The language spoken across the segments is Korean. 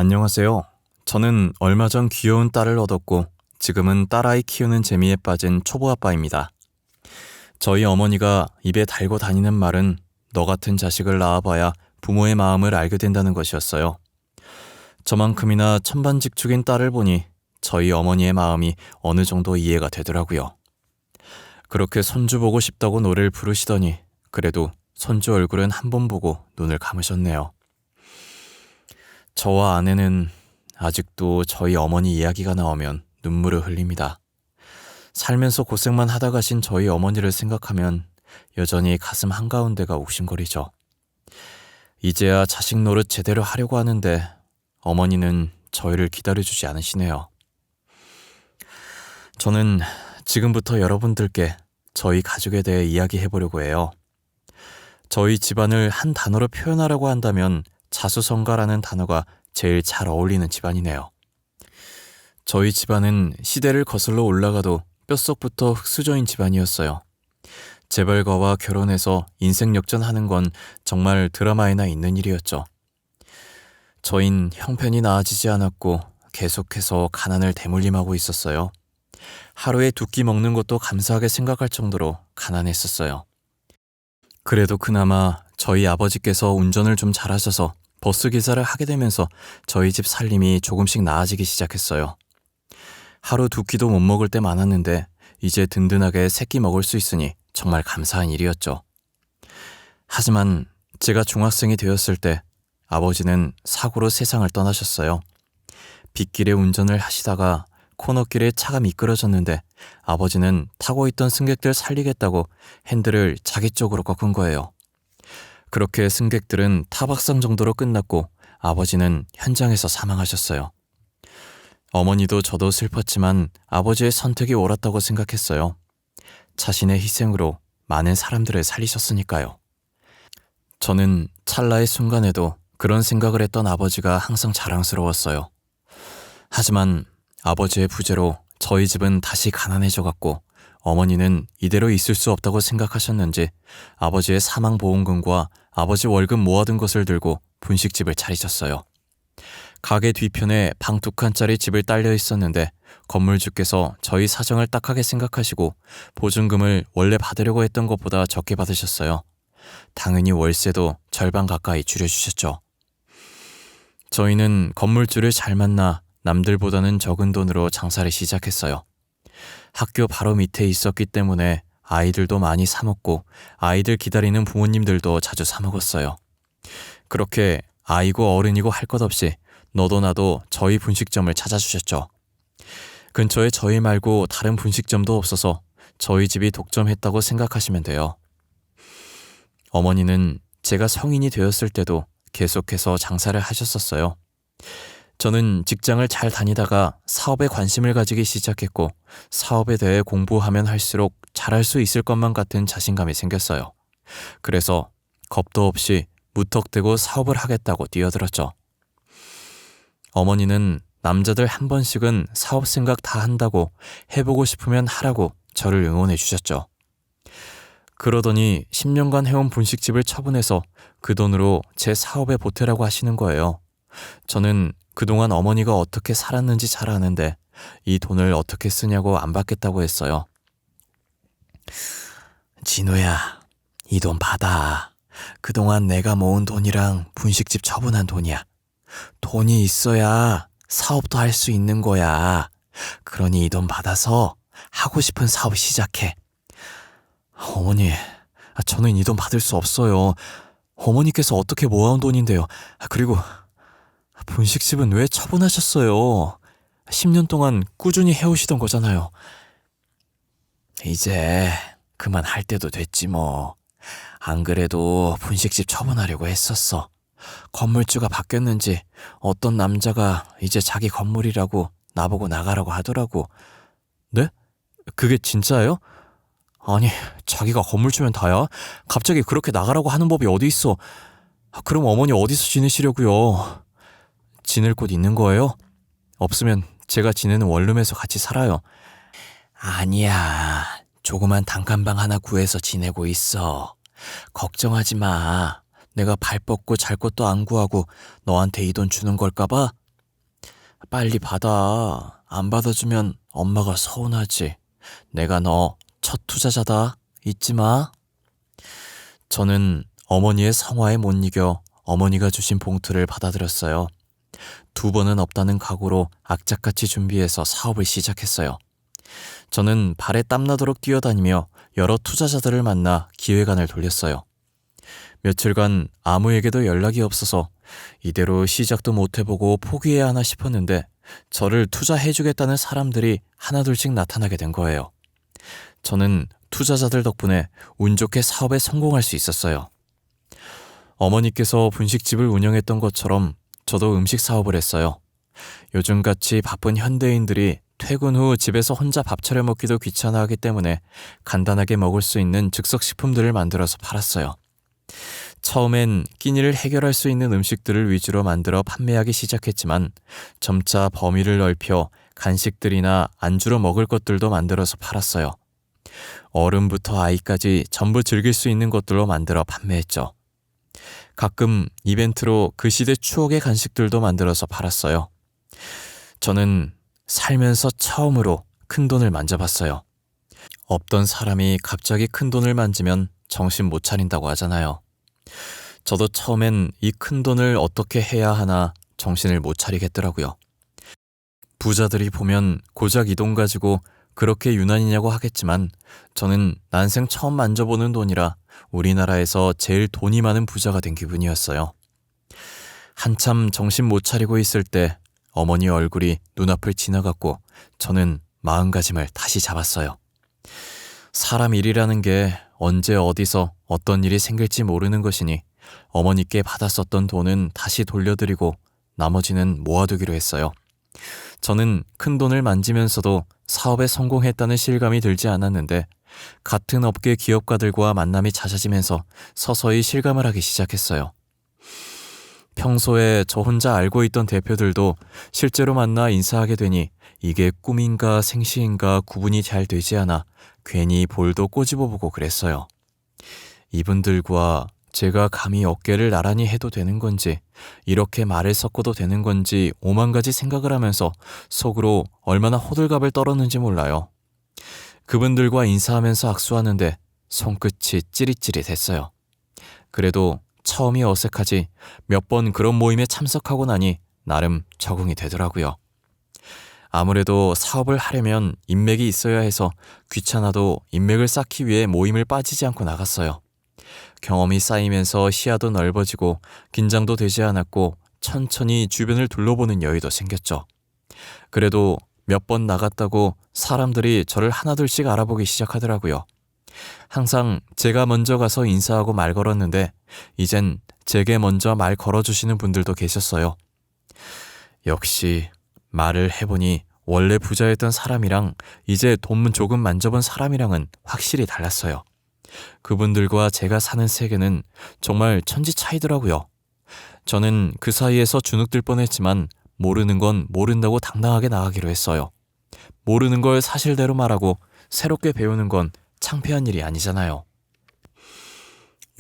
안녕하세요. 저는 얼마 전 귀여운 딸을 얻었고 지금은 딸아이 키우는 재미에 빠진 초보 아빠입니다. 저희 어머니가 입에 달고 다니는 말은 너 같은 자식을 낳아봐야 부모의 마음을 알게 된다는 것이었어요. 저만큼이나 천반직축인 딸을 보니 저희 어머니의 마음이 어느 정도 이해가 되더라고요. 그렇게 손주 보고 싶다고 노래를 부르시더니 그래도 손주 얼굴은 한 번 보고 눈을 감으셨네요. 저와 아내는 아직도 저희 어머니 이야기가 나오면 눈물을 흘립니다. 살면서 고생만 하다 가신 저희 어머니를 생각하면 여전히 가슴 한가운데가 욱신거리죠. 이제야 자식 노릇 제대로 하려고 하는데 어머니는 저희를 기다려주지 않으시네요. 저는 지금부터 여러분들께 저희 가족에 대해 이야기해보려고 해요. 저희 집안을 한 단어로 표현하라고 한다면 자수성가라는 단어가 제일 잘 어울리는 집안이네요. 저희 집안은 시대를 거슬러 올라가도 뼛속부터 흙수저인 집안이었어요. 재벌가와 결혼해서 인생 역전하는 건 정말 드라마에나 있는 일이었죠. 저흰 형편이 나아지지 않았고 계속해서 가난을 대물림하고 있었어요. 하루에 두 끼 먹는 것도 감사하게 생각할 정도로 가난했었어요. 그래도 그나마 저희 아버지께서 운전을 좀 잘하셔서 버스 기사를 하게 되면서 저희 집 살림이 조금씩 나아지기 시작했어요. 하루 두 끼도 못 먹을 때 많았는데 이제 든든하게 세 끼 먹을 수 있으니 정말 감사한 일이었죠. 하지만 제가 중학생이 되었을 때 아버지는 사고로 세상을 떠나셨어요. 빗길에 운전을 하시다가 코너길에 차가 미끄러졌는데 아버지는 타고 있던 승객들 살리겠다고 핸들을 자기 쪽으로 꺾은 거예요. 그렇게 승객들은 타박상 정도로 끝났고 아버지는 현장에서 사망하셨어요. 어머니도 저도 슬펐지만 아버지의 선택이 옳았다고 생각했어요. 자신의 희생으로 많은 사람들을 살리셨으니까요. 저는 찰나의 순간에도 그런 생각을 했던 아버지가 항상 자랑스러웠어요. 하지만 아버지의 부재로 저희 집은 다시 가난해져갔고 어머니는 이대로 있을 수 없다고 생각하셨는지 아버지의 사망보험금과 아버지 월급 모아둔 것을 들고 분식집을 차리셨어요. 가게 뒤편에 방 2칸짜리 집을 딸려 있었는데 건물주께서 저희 사정을 딱하게 생각하시고 보증금을 원래 받으려고 했던 것보다 적게 받으셨어요. 당연히 월세도 절반 가까이 줄여주셨죠. 저희는 건물주를 잘 만나 남들보다는 적은 돈으로 장사를 시작했어요. 학교 바로 밑에 있었기 때문에 아이들도 많이 사 먹고 아이들 기다리는 부모님들도 자주 사 먹었어요. 그렇게 아이고 어른이고 할 것 없이 너도 나도 저희 분식점을 찾아주셨죠. 근처에 저희 말고 다른 분식점도 없어서 저희 집이 독점했다고 생각하시면 돼요. 어머니는 제가 성인이 되었을 때도 계속해서 장사를 하셨었어요. 저는 직장을 잘 다니다가 사업에 관심을 가지기 시작했고 사업에 대해 공부하면 할수록 잘할 수 있을 것만 같은 자신감이 생겼어요. 그래서 겁도 없이 무턱대고 사업을 하겠다고 뛰어들었죠. 어머니는 남자들 한 번씩은 사업 생각 다 한다고 해보고 싶으면 하라고 저를 응원해 주셨죠. 그러더니 10년간 해온 분식집을 처분해서 그 돈으로 제 사업에 보태라고 하시는 거예요. 저는 그동안 어머니가 어떻게 살았는지 잘 아는데 이 돈을 어떻게 쓰냐고 안 받겠다고 했어요. 진우야, 이 돈 받아. 그동안 내가 모은 돈이랑 분식집 처분한 돈이야. 돈이 있어야 사업도 할 수 있는 거야. 그러니 이 돈 받아서 하고 싶은 사업 시작해. 어머니, 저는 이 돈 받을 수 없어요. 어머니께서 어떻게 모아온 돈인데요. 그리고 분식집은 왜 처분하셨어요? 10년 동안 꾸준히 해오시던 거잖아요. 이제 그만할 때도 됐지 뭐. 안 그래도 분식집 처분하려고 했었어. 건물주가 바뀌었는지 어떤 남자가 이제 자기 건물이라고 나보고 나가라고 하더라고. 네? 그게 진짜예요? 아니, 자기가 건물주면 다야? 갑자기 그렇게 나가라고 하는 법이 어디 있어? 그럼 어머니 어디서 지내시려고요? 지낼 곳 있는 거예요? 없으면 제가 지내는 원룸에서 같이 살아요. 아니야. 조그만 단칸방 하나 구해서 지내고 있어. 걱정하지 마. 내가 발 뻗고 잘 것도 안 구하고 너한테 이 돈 주는 걸까봐? 빨리 받아. 안 받아주면 엄마가 서운하지. 내가 너 첫 투자자다. 잊지 마. 저는 어머니의 성화에 못 이겨 어머니가 주신 봉투를 받아들였어요. 2번은 없다는 각오로 악착같이 준비해서 사업을 시작했어요. 저는 발에 땀나도록 뛰어다니며 여러 투자자들을 만나 기획안을 돌렸어요. 며칠간 아무에게도 연락이 없어서 이대로 시작도 못 해보고 포기해야 하나 싶었는데 저를 투자해주겠다는 사람들이 하나둘씩 나타나게 된 거예요. 저는 투자자들 덕분에 운 좋게 사업에 성공할 수 있었어요. 어머니께서 분식집을 운영했던 것처럼 저도 음식 사업을 했어요. 요즘같이 바쁜 현대인들이 퇴근 후 집에서 혼자 밥 차려 먹기도 귀찮아하기 때문에 간단하게 먹을 수 있는 즉석식품들을 만들어서 팔았어요. 처음엔 끼니를 해결할 수 있는 음식들을 위주로 만들어 판매하기 시작했지만 점차 범위를 넓혀 간식들이나 안주로 먹을 것들도 만들어서 팔았어요. 어른부터 아이까지 전부 즐길 수 있는 것들로 만들어 판매했죠. 가끔 이벤트로 그 시대 추억의 간식들도 만들어서 팔았어요. 저는 살면서 처음으로 큰 돈을 만져봤어요. 없던 사람이 갑자기 큰 돈을 만지면 정신 못 차린다고 하잖아요. 저도 처음엔 이 큰 돈을 어떻게 해야 하나 정신을 못 차리겠더라고요. 부자들이 보면 고작 이 돈 가지고 그렇게 유난이냐고 하겠지만 저는 난생 처음 만져보는 돈이라 우리나라에서 제일 돈이 많은 부자가 된 기분이었어요. 한참 정신 못 차리고 있을 때 어머니 얼굴이 눈앞을 지나갔고 저는 마음가짐을 다시 잡았어요. 사람 일이라는 게 언제 어디서 어떤 일이 생길지 모르는 것이니 어머니께 받았었던 돈은 다시 돌려드리고 나머지는 모아두기로 했어요. 저는 큰 돈을 만지면서도 사업에 성공했다는 실감이 들지 않았는데 같은 업계 기업가들과 만남이 잦아지면서 서서히 실감을 하기 시작했어요. 평소에 저 혼자 알고 있던 대표들도 실제로 만나 인사하게 되니 이게 꿈인가 생시인가 구분이 잘 되지 않아 괜히 볼도 꼬집어보고 그랬어요. 이분들과 제가 감히 어깨를 나란히 해도 되는 건지 이렇게 말을 섞어도 되는 건지 오만 가지 생각을 하면서 속으로 얼마나 호들갑을 떨었는지 몰라요. 그분들과 인사하면서 악수하는데 손끝이 찌릿찌릿했어요. 그래도 처음이 어색하지 몇 번 그런 모임에 참석하고 나니 나름 적응이 되더라고요. 아무래도 사업을 하려면 인맥이 있어야 해서 귀찮아도 인맥을 쌓기 위해 모임을 빠지지 않고 나갔어요. 경험이 쌓이면서 시야도 넓어지고 긴장도 되지 않았고 천천히 주변을 둘러보는 여유도 생겼죠. 그래도 몇 번 나갔다고 사람들이 저를 하나둘씩 알아보기 시작하더라고요. 항상 제가 먼저 가서 인사하고 말 걸었는데 이젠 제게 먼저 말 걸어주시는 분들도 계셨어요. 역시 말을 해보니 원래 부자였던 사람이랑 이제 돈 조금 만져본 사람이랑은 확실히 달랐어요. 그분들과 제가 사는 세계는 정말 천지 차이더라고요. 저는 그 사이에서 주눅들 뻔했지만 모르는 건 모른다고 당당하게 나가기로 했어요. 모르는 걸 사실대로 말하고 새롭게 배우는 건 창피한 일이 아니잖아요.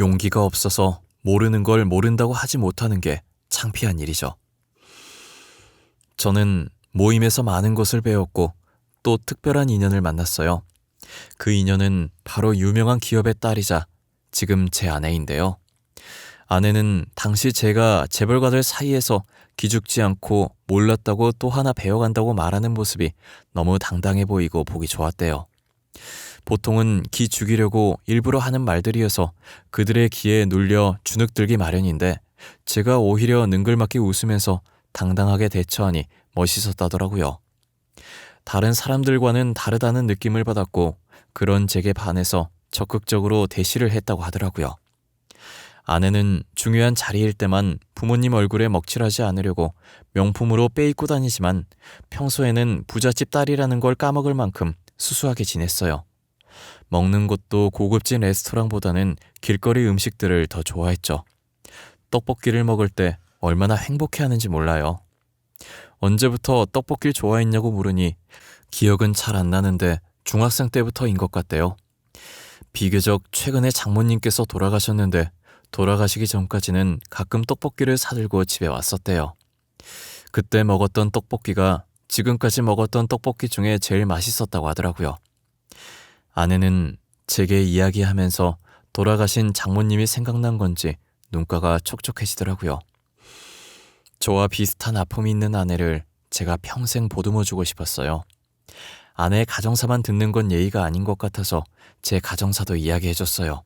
용기가 없어서 모르는 걸 모른다고 하지 못하는 게 창피한 일이죠. 저는 모임에서 많은 것을 배웠고 또 특별한 인연을 만났어요. 그 인연은 바로 유명한 기업의 딸이자 지금 제 아내인데요. 아내는 당시 제가 재벌가들 사이에서 기죽지 않고 몰랐다고 또 하나 배워간다고 말하는 모습이 너무 당당해 보이고 보기 좋았대요. 보통은 기 죽이려고 일부러 하는 말들이어서 그들의 기에 눌려 주눅들기 마련인데 제가 오히려 능글맞게 웃으면서 당당하게 대처하니 멋있었다더라고요. 다른 사람들과는 다르다는 느낌을 받았고 그런 제게 반해서 적극적으로 대시를 했다고 하더라고요. 아내는 중요한 자리일 때만 부모님 얼굴에 먹칠하지 않으려고 명품으로 빼입고 다니지만 평소에는 부잣집 딸이라는 걸 까먹을 만큼 수수하게 지냈어요. 먹는 것도 고급진 레스토랑보다는 길거리 음식들을 더 좋아했죠. 떡볶이를 먹을 때 얼마나 행복해하는지 몰라요. 언제부터 떡볶이를 좋아했냐고 물으니 기억은 잘 안 나는데 중학생 때부터인 것 같대요. 비교적 최근에 장모님께서 돌아가셨는데 돌아가시기 전까지는 가끔 떡볶이를 사들고 집에 왔었대요. 그때 먹었던 떡볶이가 지금까지 먹었던 떡볶이 중에 제일 맛있었다고 하더라고요. 아내는 제게 이야기하면서 돌아가신 장모님이 생각난 건지 눈가가 촉촉해지더라고요. 저와 비슷한 아픔이 있는 아내를 제가 평생 보듬어주고 싶었어요. 아내의 가정사만 듣는 건 예의가 아닌 것 같아서 제 가정사도 이야기해줬어요.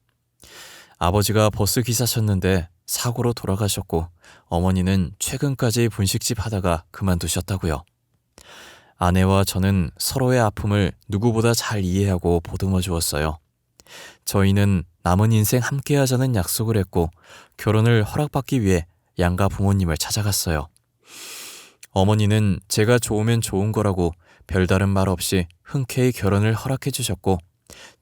아버지가 버스 기사셨는데 사고로 돌아가셨고 어머니는 최근까지 분식집 하다가 그만두셨다고요. 아내와 저는 서로의 아픔을 누구보다 잘 이해하고 보듬어 주었어요. 저희는 남은 인생 함께하자는 약속을 했고 결혼을 허락받기 위해 양가 부모님을 찾아갔어요. 어머니는 제가 좋으면 좋은 거라고 별다른 말 없이 흔쾌히 결혼을 허락해 주셨고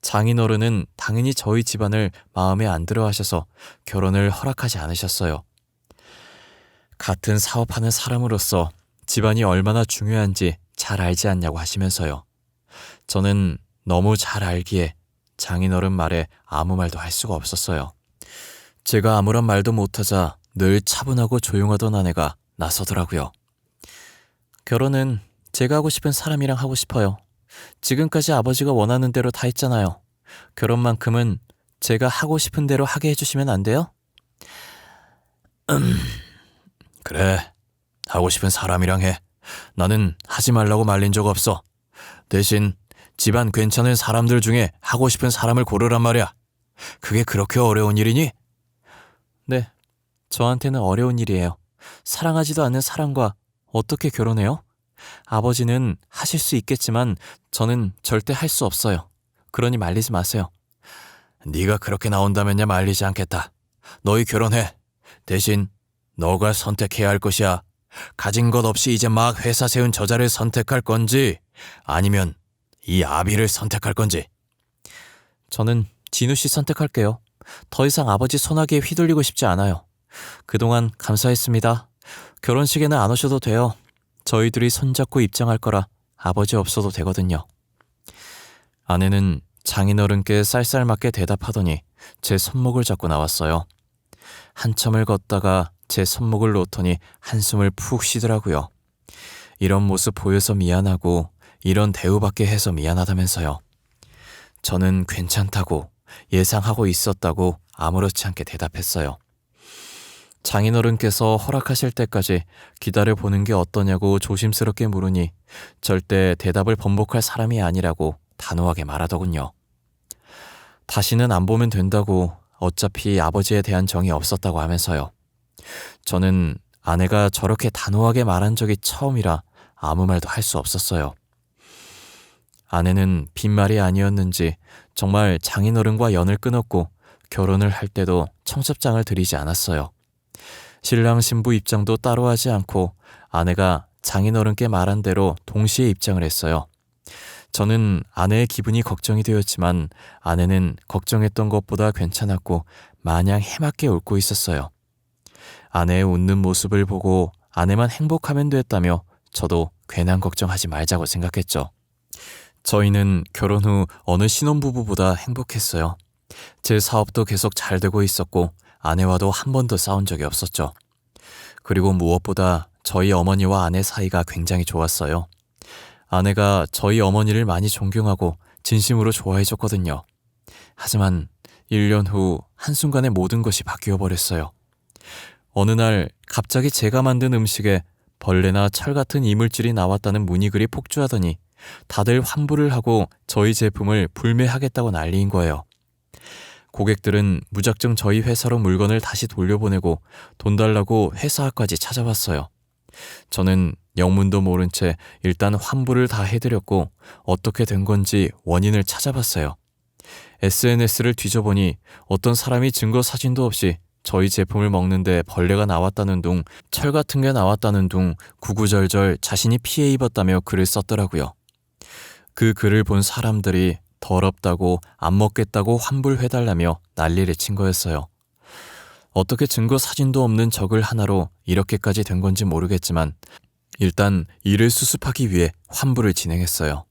장인어른은 당연히 저희 집안을 마음에 안 들어 하셔서 결혼을 허락하지 않으셨어요. 같은 사업하는 사람으로서 집안이 얼마나 중요한지 잘 알지 않냐고 하시면서요. 저는 너무 잘 알기에 장인어른 말에 아무 말도 할 수가 없었어요. 제가 아무런 말도 못하자 늘 차분하고 조용하던 아내가 나서더라고요. 결혼은 제가 하고 싶은 사람이랑 하고 싶어요. 지금까지 아버지가 원하는 대로 다 했잖아요. 결혼만큼은 제가 하고 싶은 대로 하게 해주시면 안 돼요? 그래, 하고 싶은 사람이랑 해. 나는 하지 말라고 말린 적 없어. 대신 집안 괜찮은 사람들 중에 하고 싶은 사람을 고르란 말이야. 그게 그렇게 어려운 일이니? 네, 저한테는 어려운 일이에요. 사랑하지도 않는 사람과 어떻게 결혼해요? 아버지는 하실 수 있겠지만 저는 절대 할 수 없어요. 그러니 말리지 마세요. 네가 그렇게 나온다면야 말리지 않겠다. 너희 결혼해. 대신 너가 선택해야 할 것이야. 가진 것 없이 이제 막 회사 세운 저자를 선택할 건지 아니면 이 아비를 선택할 건지. 저는 진우 씨 선택할게요. 더 이상 아버지 소나기에 휘둘리고 싶지 않아요. 그동안 감사했습니다. 결혼식에는 안 오셔도 돼요. 저희들이 손잡고 입장할 거라 아버지 없어도 되거든요. 아내는 장인어른께 쌀쌀맞게 대답하더니 제 손목을 잡고 나왔어요. 한참을 걷다가 제 손목을 놓더니 한숨을 푹 쉬더라고요. 이런 모습 보여서 미안하고 이런 대우받게 해서 미안하다면서요. 저는 괜찮다고 예상하고 있었다고 아무렇지 않게 대답했어요. 장인어른께서 허락하실 때까지 기다려보는 게 어떠냐고 조심스럽게 물으니 절대 대답을 번복할 사람이 아니라고 단호하게 말하더군요. 다시는 안 보면 된다고 어차피 아버지에 대한 정이 없었다고 하면서요. 저는 아내가 저렇게 단호하게 말한 적이 처음이라 아무 말도 할 수 없었어요. 아내는 빈말이 아니었는지 정말 장인어른과 연을 끊었고 결혼을 할 때도 청첩장을 드리지 않았어요. 신랑 신부 입장도 따로 하지 않고 아내가 장인어른께 말한 대로 동시에 입장을 했어요. 저는 아내의 기분이 걱정이 되었지만 아내는 걱정했던 것보다 괜찮았고 마냥 해맑게 웃고 있었어요. 아내의 웃는 모습을 보고 아내만 행복하면 됐다며 저도 괜한 걱정하지 말자고 생각했죠. 저희는 결혼 후 어느 신혼부부보다 행복했어요. 제 사업도 계속 잘 되고 있었고 아내와도 한 번도 싸운 적이 없었죠. 그리고 무엇보다 저희 어머니와 아내 사이가 굉장히 좋았어요. 아내가 저희 어머니를 많이 존경하고 진심으로 좋아해줬거든요. 하지만 1년 후 한순간에 모든 것이 바뀌어버렸어요. 어느 날 갑자기 제가 만든 음식에 벌레나 철 같은 이물질이 나왔다는 문의글이 폭주하더니 다들 환불을 하고 저희 제품을 불매하겠다고 난리인 거예요. 고객들은 무작정 저희 회사로 물건을 다시 돌려보내고 돈 달라고 회사까지 찾아왔어요. 저는 영문도 모른 채 일단 환불을 다 해드렸고 어떻게 된 건지 원인을 찾아봤어요. SNS를 뒤져보니 어떤 사람이 증거 사진도 없이 저희 제품을 먹는데 벌레가 나왔다는 둥, 철 같은 게 나왔다는 둥 구구절절 자신이 피해 입었다며 글을 썼더라고요. 그 글을 본 사람들이 더럽다고 안 먹겠다고 환불해달라며 난리를 친 거였어요. 어떻게 증거 사진도 없는 저 글 하나로 이렇게까지 된 건지 모르겠지만 일단 이를 수습하기 위해 환불을 진행했어요.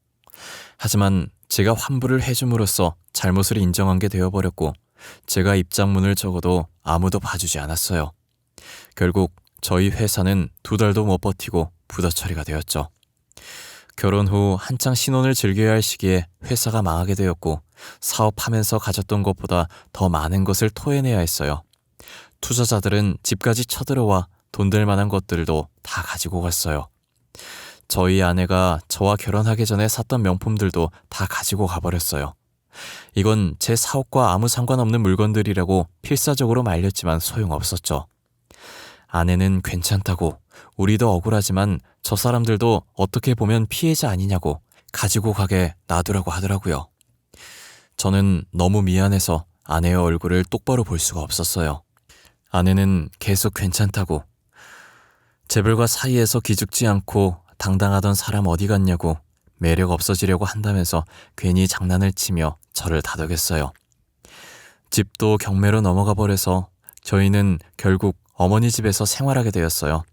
하지만 제가 환불을 해줌으로써 잘못을 인정한 게 되어버렸고 제가 입장문을 적어도 아무도 봐주지 않았어요. 결국 저희 회사는 2달도 못 버티고 부도 처리가 되었죠. 결혼 후 한창 신혼을 즐겨야 할 시기에 회사가 망하게 되었고 사업하면서 가졌던 것보다 더 많은 것을 토해내야 했어요. 투자자들은 집까지 쳐들어와 돈 될 만한 것들도 다 가지고 갔어요. 저희 아내가 저와 결혼하기 전에 샀던 명품들도 다 가지고 가버렸어요. 이건 제 사업과 아무 상관없는 물건들이라고 필사적으로 말렸지만 소용없었죠. 아내는 괜찮다고, 우리도 억울하지만 저 사람들도 어떻게 보면 피해자 아니냐고 가지고 가게 놔두라고 하더라고요. 저는 너무 미안해서 아내의 얼굴을 똑바로 볼 수가 없었어요. 아내는 계속 괜찮다고, 재벌과 사이에서 기죽지 않고 당당하던 사람 어디 갔냐고 매력 없어지려고 한다면서 괜히 장난을 치며 저를 다독였어요. 집도 경매로 넘어가 버려서 저희는 결국 어머니 집에서 생활하게 되었어요.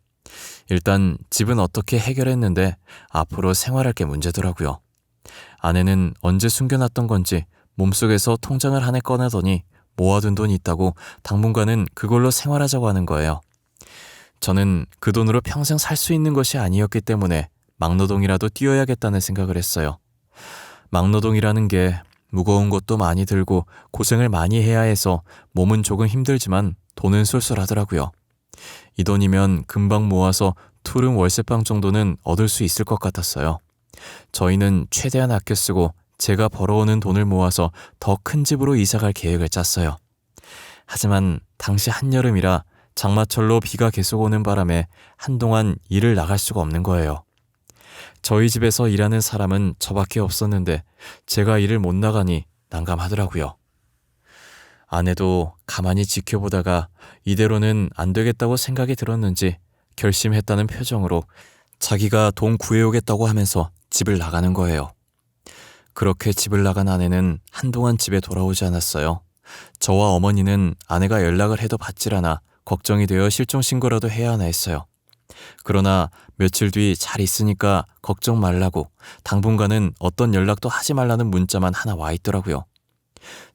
일단 집은 어떻게 해결했는데 앞으로 생활할 게 문제더라고요. 아내는 언제 숨겨놨던 건지 몸속에서 통장을 한 해 꺼내더니 모아둔 돈이 있다고 당분간은 그걸로 생활하자고 하는 거예요. 저는 그 돈으로 평생 살 수 있는 것이 아니었기 때문에 막노동이라도 뛰어야겠다는 생각을 했어요. 막노동이라는 게 무거운 것도 많이 들고 고생을 많이 해야 해서 몸은 조금 힘들지만 돈은 쏠쏠하더라고요. 이 돈이면 금방 모아서 투룸 월세방 정도는 얻을 수 있을 것 같았어요. 저희는 최대한 아껴 쓰고 제가 벌어오는 돈을 모아서 더 큰 집으로 이사갈 계획을 짰어요. 하지만 당시 한여름이라 장마철로 비가 계속 오는 바람에 한동안 일을 나갈 수가 없는 거예요. 저희 집에서 일하는 사람은 저밖에 없었는데 제가 일을 못 나가니 난감하더라고요. 아내도 가만히 지켜보다가 이대로는 안 되겠다고 생각이 들었는지 결심했다는 표정으로 자기가 돈 구해오겠다고 하면서 집을 나가는 거예요. 그렇게 집을 나간 아내는 한동안 집에 돌아오지 않았어요. 저와 어머니는 아내가 연락을 해도 받질 않아 걱정이 되어 실종신고라도 해야 하나 했어요. 그러나 며칠 뒤 잘 있으니까 걱정 말라고 당분간은 어떤 연락도 하지 말라는 문자만 하나 와 있더라고요.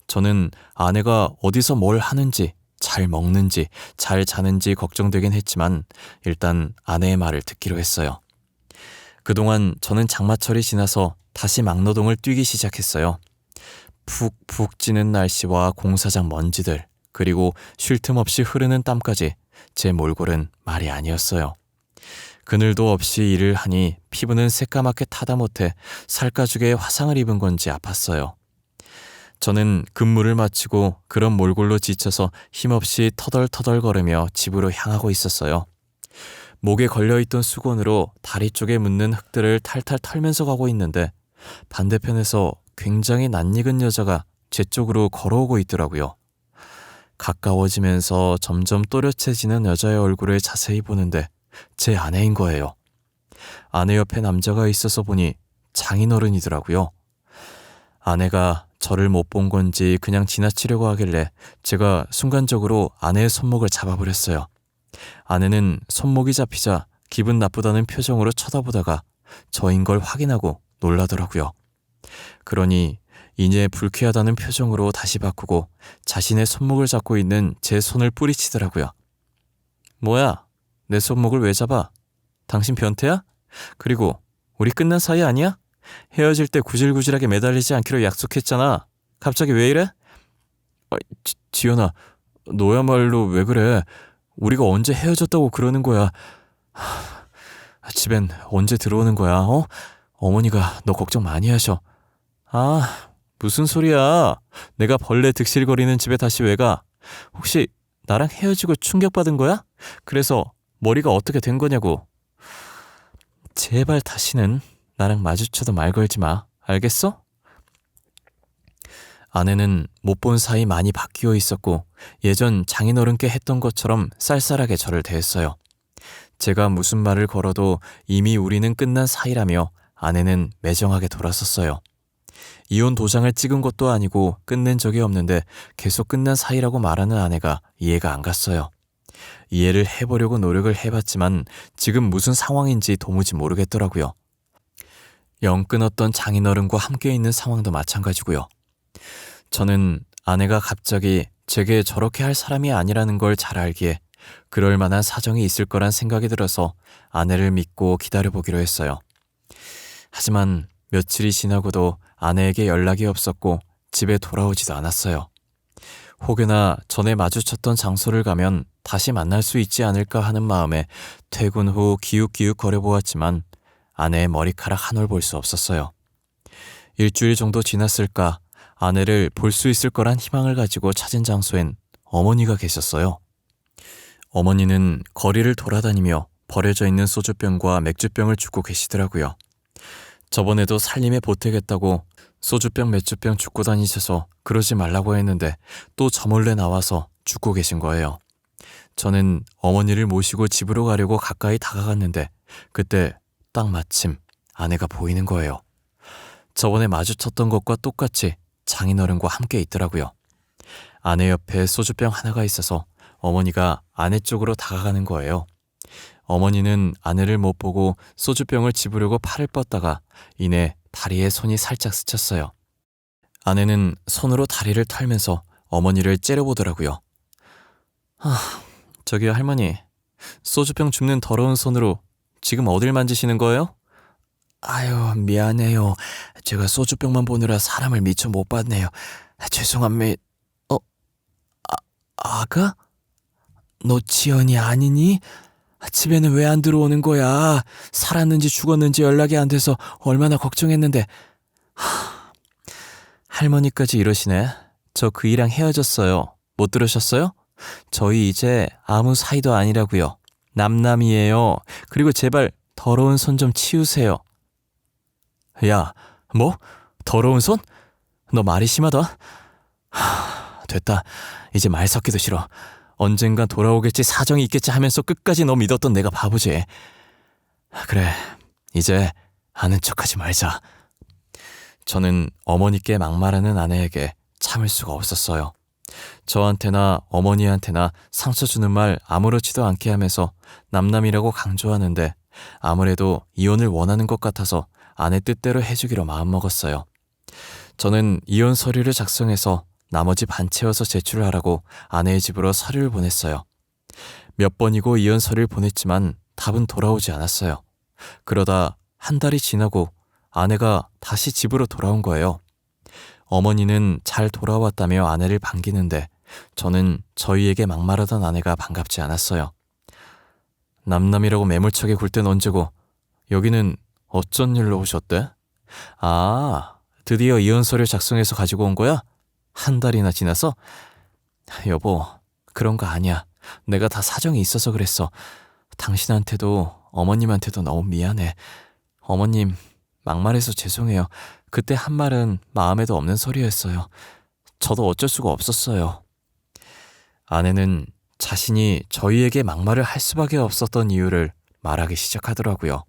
저는 아내가 어디서 뭘 하는지, 잘 먹는지, 잘 자는지 걱정되긴 했지만 일단 아내의 말을 듣기로 했어요. 그동안 저는 장마철이 지나서 다시 막노동을 뛰기 시작했어요. 푹푹 찌는 날씨와 공사장 먼지들, 그리고 쉴 틈 없이 흐르는 땀까지 제 몰골은 말이 아니었어요. 그늘도 없이 일을 하니 피부는 새까맣게 타다 못해 살가죽에 화상을 입은 건지 아팠어요. 저는 근무를 마치고 그런 몰골로 지쳐서 힘없이 터덜터덜거리며 집으로 향하고 있었어요. 목에 걸려있던 수건으로 다리 쪽에 묻는 흙들을 탈탈 털면서 가고 있는데 반대편에서 굉장히 낯익은 여자가 제 쪽으로 걸어오고 있더라고요. 가까워지면서 점점 또렷해지는 여자의 얼굴을 자세히 보는데 제 아내인 거예요. 아내 옆에 남자가 있어서 보니 장인어른이더라고요. 아내가 저를 못 본 건지 그냥 지나치려고 하길래 제가 순간적으로 아내의 손목을 잡아버렸어요. 아내는 손목이 잡히자 기분 나쁘다는 표정으로 쳐다보다가 저인 걸 확인하고 놀라더라고요. 그러니 이내 불쾌하다는 표정으로 다시 바꾸고 자신의 손목을 잡고 있는 제 손을 뿌리치더라고요. 뭐야? 내 손목을 왜 잡아? 당신 변태야? 그리고 우리 끝난 사이 아니야? 헤어질 때 구질구질하게 매달리지 않기로 약속했잖아. 갑자기 왜 이래? 지연아, 너야말로 왜 그래? 우리가 언제 헤어졌다고 그러는 거야? 집엔 언제 들어오는 거야? 어머니가 너 걱정 많이 하셔. 무슨 소리야? 내가 벌레 득실거리는 집에 다시 왜 가? 혹시 나랑 헤어지고 충격받은 거야? 그래서 머리가 어떻게 된 거냐고. 제발 다시는 나랑 마주쳐도 말 걸지 마. 알겠어? 아내는 못 본 사이 많이 바뀌어 있었고 예전 장인어른께 했던 것처럼 쌀쌀하게 저를 대했어요. 제가 무슨 말을 걸어도 이미 우리는 끝난 사이라며 아내는 매정하게 돌아섰어요. 이혼 도장을 찍은 것도 아니고 끝낸 적이 없는데 계속 끝난 사이라고 말하는 아내가 이해가 안 갔어요. 이해를 해보려고 노력을 해봤지만 지금 무슨 상황인지 도무지 모르겠더라고요. 영 끊었던 장인어른과 함께 있는 상황도 마찬가지고요. 저는 아내가 갑자기 제게 저렇게 할 사람이 아니라는 걸 잘 알기에 그럴 만한 사정이 있을 거란 생각이 들어서 아내를 믿고 기다려보기로 했어요. 하지만 며칠이 지나고도 아내에게 연락이 없었고 집에 돌아오지도 않았어요. 혹여나 전에 마주쳤던 장소를 가면 다시 만날 수 있지 않을까 하는 마음에 퇴근 후 기웃기웃 거려보았지만 아내의 머리카락 한 올 볼 수 없었어요. 일주일 정도 지났을까 아내를 볼 수 있을 거란 희망을 가지고 찾은 장소엔 어머니가 계셨어요. 어머니는 거리를 돌아다니며 버려져 있는 소주병과 맥주병을 줍고 계시더라고요. 저번에도 살림에 보태겠다고 소주병, 맥주병 줍고 다니셔서 그러지 말라고 했는데 또 저 몰래 나와서 줍고 계신 거예요. 저는 어머니를 모시고 집으로 가려고 가까이 다가갔는데 그때 딱 마침 아내가 보이는 거예요. 저번에 마주쳤던 것과 똑같이 장인어른과 함께 있더라고요. 아내 옆에 소주병 하나가 있어서 어머니가 아내 쪽으로 다가가는 거예요. 어머니는 아내를 못 보고 소주병을 집으려고 팔을 뻗다가 이내 다리에 손이 살짝 스쳤어요. 아내는 손으로 다리를 털면서 어머니를 째려보더라고요. 저기요 할머니, 소주병 줍는 더러운 손으로 지금 어딜 만지시는 거예요? 아유, 미안해요. 제가 소주병만 보느라 사람을 미처 못 봤네요. 죄송합니다. 아가? 너 지연이 아니니? 집에는 왜 안 들어오는 거야? 살았는지 죽었는지 연락이 안 돼서 얼마나 걱정했는데. 할머니까지 이러시네. 저 그이랑 헤어졌어요. 못 들으셨어요? 저희 이제 아무 사이도 아니라고요. 남남이에요. 그리고 제발 더러운 손 좀 치우세요. 야, 뭐? 더러운 손? 너 말이 심하다. 됐다. 이제 말 섞기도 싫어. 언젠간 돌아오겠지, 사정이 있겠지 하면서 끝까지 너 믿었던 내가 바보지. 그래, 이제 아는 척하지 말자. 저는 어머니께 막말하는 아내에게 참을 수가 없었어요. 저한테나 어머니한테나 상처 주는 말 아무렇지도 않게 하면서 남남이라고 강조하는데 아무래도 이혼을 원하는 것 같아서 아내 뜻대로 해주기로 마음먹었어요. 저는 이혼 서류를 작성해서 나머지 반 채워서 제출하라고 아내의 집으로 서류를 보냈어요. 몇 번이고 이혼 서류를 보냈지만 답은 돌아오지 않았어요. 그러다 한 달이 지나고 아내가 다시 집으로 돌아온 거예요. 어머니는 잘 돌아왔다며 아내를 반기는데 저는 저희에게 막말하던 아내가 반갑지 않았어요. 남남이라고 매몰차게 굴 땐 언제고 여기는 어쩐 일로 오셨대? 아, 드디어 이혼 서류 작성해서 가지고 온 거야? 한 달이나 지나서? 여보, 그런 거 아니야. 내가 다 사정이 있어서 그랬어. 당신한테도 어머님한테도 너무 미안해. 어머님, 막말해서 죄송해요. 그때 한 말은 마음에도 없는 소리였어요. 저도 어쩔 수가 없었어요. 아내는 자신이 저희에게 막말을 할 수밖에 없었던 이유를 말하기 시작하더라고요.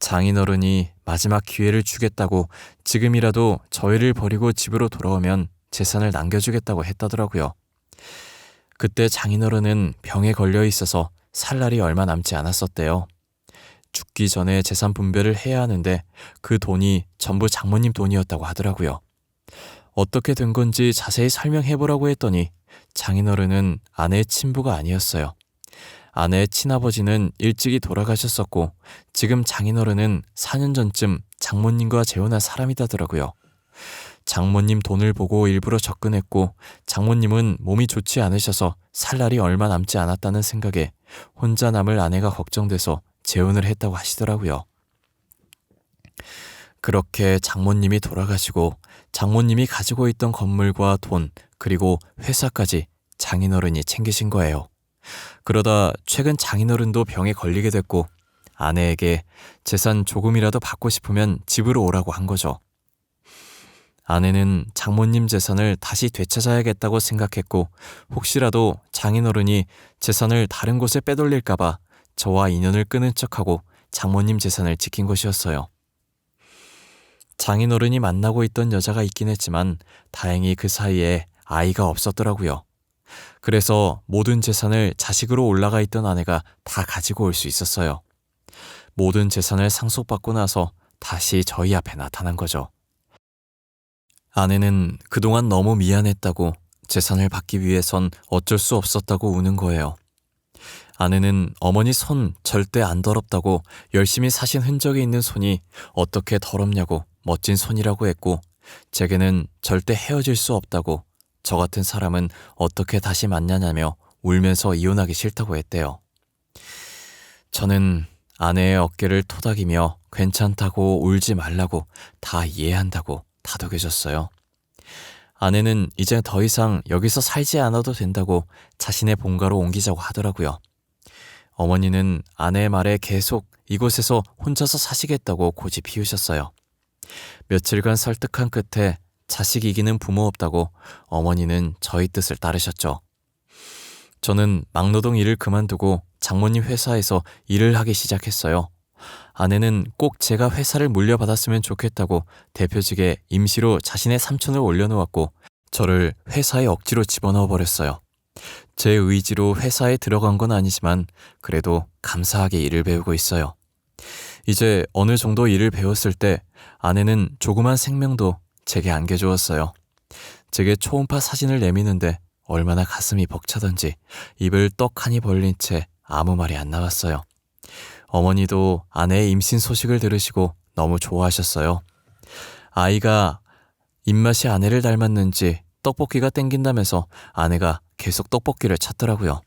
장인어른이 마지막 기회를 주겠다고 지금이라도 저희를 버리고 집으로 돌아오면 재산을 남겨주겠다고 했다더라고요. 그때 장인어른은 병에 걸려 있어서 살 날이 얼마 남지 않았었대요. 죽기 전에 재산 분배를 해야 하는데 그 돈이 전부 장모님 돈이었다고 하더라고요. 어떻게 된 건지 자세히 설명해보라고 했더니 장인어른은 아내의 친부가 아니었어요. 아내의 친아버지는 일찍이 돌아가셨었고 지금 장인어른은 4년 전쯤 장모님과 재혼한 사람이다더라고요. 장모님 돈을 보고 일부러 접근했고 장모님은 몸이 좋지 않으셔서 살 날이 얼마 남지 않았다는 생각에 혼자 남을 아내가 걱정돼서 재혼을 했다고 하시더라고요. 그렇게 장모님이 돌아가시고 장모님이 가지고 있던 건물과 돈 그리고 회사까지 장인어른이 챙기신 거예요. 그러다 최근 장인어른도 병에 걸리게 됐고 아내에게 재산 조금이라도 받고 싶으면 집으로 오라고 한 거죠. 아내는 장모님 재산을 다시 되찾아야겠다고 생각했고 혹시라도 장인어른이 재산을 다른 곳에 빼돌릴까봐 저와 인연을 끊은 척하고 장모님 재산을 지킨 것이었어요. 장인어른이 만나고 있던 여자가 있긴 했지만 다행히 그 사이에 아이가 없었더라고요. 그래서 모든 재산을 자식으로 올라가 있던 아내가 다 가지고 올 수 있었어요. 모든 재산을 상속받고 나서 다시 저희 앞에 나타난 거죠. 아내는 그동안 너무 미안했다고 재산을 받기 위해선 어쩔 수 없었다고 우는 거예요. 아내는 어머니 손 절대 안 더럽다고 열심히 사신 흔적이 있는 손이 어떻게 더럽냐고 멋진 손이라고 했고, 제게는 절대 헤어질 수 없다고, 저 같은 사람은 어떻게 다시 만나냐며 울면서 이혼하기 싫다고 했대요. 저는 아내의 어깨를 토닥이며 괜찮다고 울지 말라고 다 이해한다고 다독여줬어요. 아내는 이제 더 이상 여기서 살지 않아도 된다고 자신의 본가로 옮기자고 하더라고요. 어머니는 아내의 말에 계속 이곳에서 혼자서 사시겠다고 고집 피우셨어요. 며칠간 설득한 끝에 자식 이기는 부모 없다고 어머니는 저희 뜻을 따르셨죠. 저는 막노동 일을 그만두고 장모님 회사에서 일을 하기 시작했어요. 아내는 꼭 제가 회사를 물려받았으면 좋겠다고 대표직에 임시로 자신의 삼촌을 올려놓았고, 저를 회사에 억지로 집어넣어 버렸어요. 제 의지로 회사에 들어간 건 아니지만 그래도 감사하게 일을 배우고 있어요. 이제 어느 정도 일을 배웠을 때 아내는 조그만 생명도 제게 안겨주었어요. 제게 초음파 사진을 내미는데 얼마나 가슴이 벅차던지 입을 떡하니 벌린 채 아무 말이 안 나왔어요. 어머니도 아내의 임신 소식을 들으시고 너무 좋아하셨어요. 아이가 입맛이 아내를 닮았는지 떡볶이가 땡긴다면서 아내가 계속 떡볶이를 찾더라고요.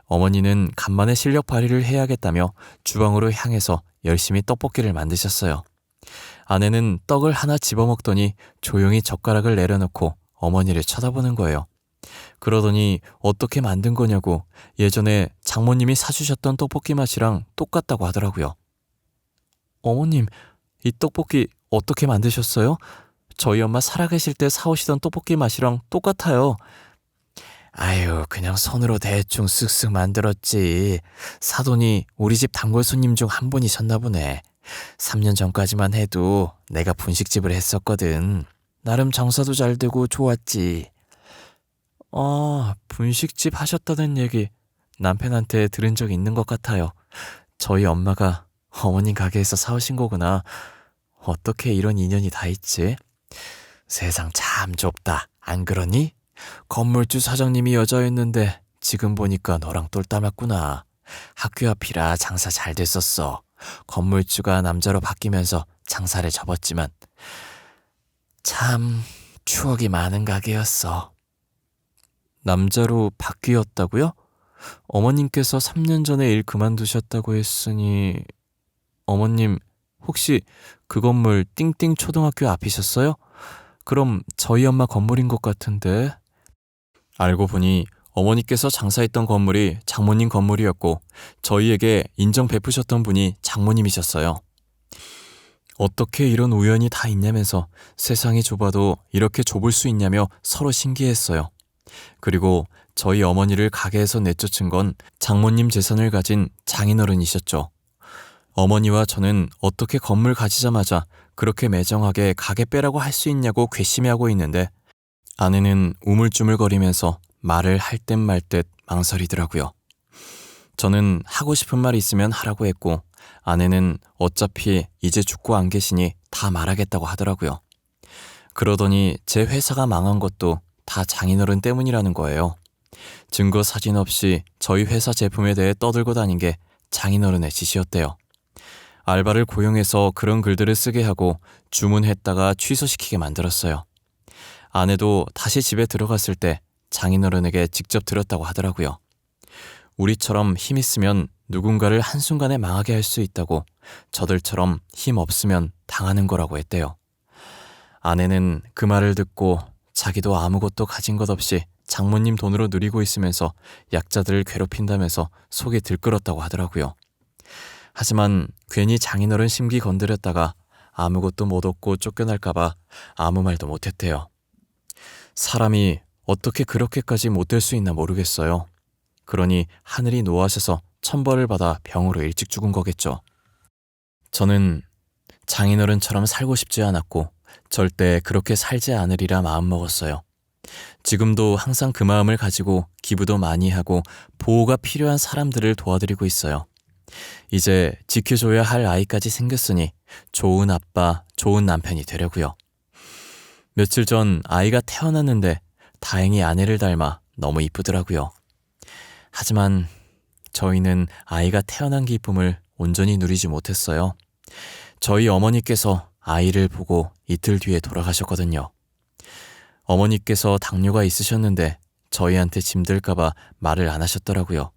어머니는 간만에 실력 발휘를 해야겠다며 주방으로 향해서 열심히 떡볶이를 만드셨어요. 아내는 떡을 하나 집어먹더니 조용히 젓가락을 내려놓고 어머니를 쳐다보는 거예요. 그러더니 어떻게 만든 거냐고 예전에 장모님이 사주셨던 떡볶이 맛이랑 똑같다고 하더라고요. 어머님, 이 떡볶이 어떻게 만드셨어요? 저희 엄마 살아계실 때 사오시던 떡볶이 맛이랑 똑같아요. 아유, 그냥 손으로 대충 쓱쓱 만들었지. 사돈이 우리 집 단골 손님 중 한 분이셨나 보네. 3년 전까지만 해도 내가 분식집을 했었거든. 나름 장사도 잘 되고 좋았지. 분식집 하셨다는 얘기 남편한테 들은 적 있는 것 같아요. 저희 엄마가 어머님 가게에서 사오신 거구나. 어떻게 이런 인연이 다 있지? 세상 참 좁다, 안 그러니? 건물주 사장님이 여자였는데 지금 보니까 너랑 똘 닮았구나. 학교 앞이라 장사 잘 됐었어. 건물주가 남자로 바뀌면서 장사를 접었지만 참 추억이 많은 가게였어. 남자로 바뀌었다고요? 어머님께서 3년 전에 일 그만두셨다고 했으니 어머님 혹시 그 건물 띵띵 초등학교 앞이셨어요? 그럼 저희 엄마 건물인 것 같은데. 알고 보니 어머니께서 장사했던 건물이 장모님 건물이었고 저희에게 인정 베푸셨던 분이 장모님이셨어요. 어떻게 이런 우연이 다 있냐면서 세상이 좁아도 이렇게 좁을 수 있냐며 서로 신기했어요. 그리고 저희 어머니를 가게에서 내쫓은 건 장모님 재산을 가진 장인어른이셨죠. 어머니와 저는 어떻게 건물 가지자마자 그렇게 매정하게 가게 빼라고 할 수 있냐고 괘씸해하고 있는데 아내는 우물쭈물거리면서 말을 할 듯 말 듯 망설이더라고요. 저는 하고 싶은 말 있으면 하라고 했고 아내는 어차피 이제 죽고 안 계시니 다 말하겠다고 하더라고요. 그러더니 제 회사가 망한 것도 다 장인어른 때문이라는 거예요. 증거 사진 없이 저희 회사 제품에 대해 떠들고 다닌 게 장인어른의 짓이었대요. 알바를 고용해서 그런 글들을 쓰게 하고 주문했다가 취소시키게 만들었어요. 아내도 다시 집에 들어갔을 때 장인어른에게 직접 들었다고 하더라고요. 우리처럼 힘 있으면 누군가를 한순간에 망하게 할 수 있다고 저들처럼 힘 없으면 당하는 거라고 했대요. 아내는 그 말을 듣고 자기도 아무것도 가진 것 없이 장모님 돈으로 누리고 있으면서 약자들을 괴롭힌다면서 속이 들끓었다고 하더라고요. 하지만 괜히 장인어른 심기 건드렸다가 아무것도 못 얻고 쫓겨날까봐 아무 말도 못했대요. 사람이 어떻게 그렇게까지 못될 수 있나 모르겠어요. 그러니 하늘이 노하셔서 천벌을 받아 병으로 일찍 죽은 거겠죠. 저는 장인어른처럼 살고 싶지 않았고 절대 그렇게 살지 않으리라 마음먹었어요. 지금도 항상 그 마음을 가지고 기부도 많이 하고 보호가 필요한 사람들을 도와드리고 있어요. 이제 지켜줘야 할 아이까지 생겼으니 좋은 아빠, 좋은 남편이 되려고요. 며칠 전 아이가 태어났는데 다행히 아내를 닮아 너무 이쁘더라고요. 하지만 저희는 아이가 태어난 기쁨을 온전히 누리지 못했어요. 저희 어머니께서 아이를 보고 이틀 뒤에 돌아가셨거든요. 어머니께서 당뇨가 있으셨는데 저희한테 짐들까봐 말을 안 하셨더라고요.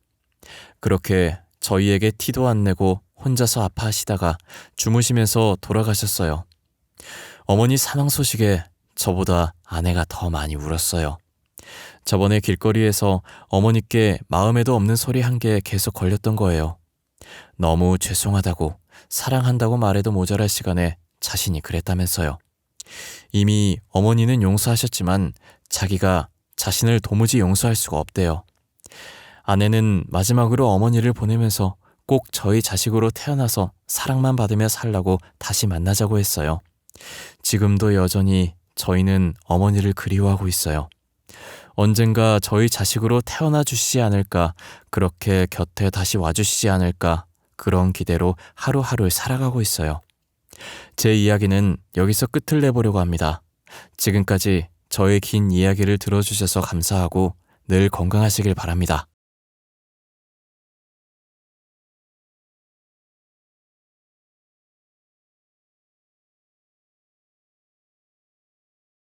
그렇게 저희에게 티도 안 내고 혼자서 아파하시다가 주무시면서 돌아가셨어요. 어머니 사망 소식에 저보다 아내가 더 많이 울었어요. 저번에 길거리에서 어머니께 마음에도 없는 소리 한 개 계속 걸렸던 거예요. 너무 죄송하다고, 사랑한다고 말해도 모자랄 시간에 자신이 그랬다면서요. 이미 어머니는 용서하셨지만 자기가 자신을 도무지 용서할 수가 없대요. 아내는 마지막으로 어머니를 보내면서 꼭 저희 자식으로 태어나서 사랑만 받으며 살라고 다시 만나자고 했어요. 지금도 여전히 저희는 어머니를 그리워하고 있어요. 언젠가 저희 자식으로 태어나 주시지 않을까, 그렇게 곁에 다시 와주시지 않을까, 그런 기대로 하루하루 살아가고 있어요. 제 이야기는 여기서 끝을 내보려고 합니다. 지금까지 저의 긴 이야기를 들어주셔서 감사하고 늘 건강하시길 바랍니다.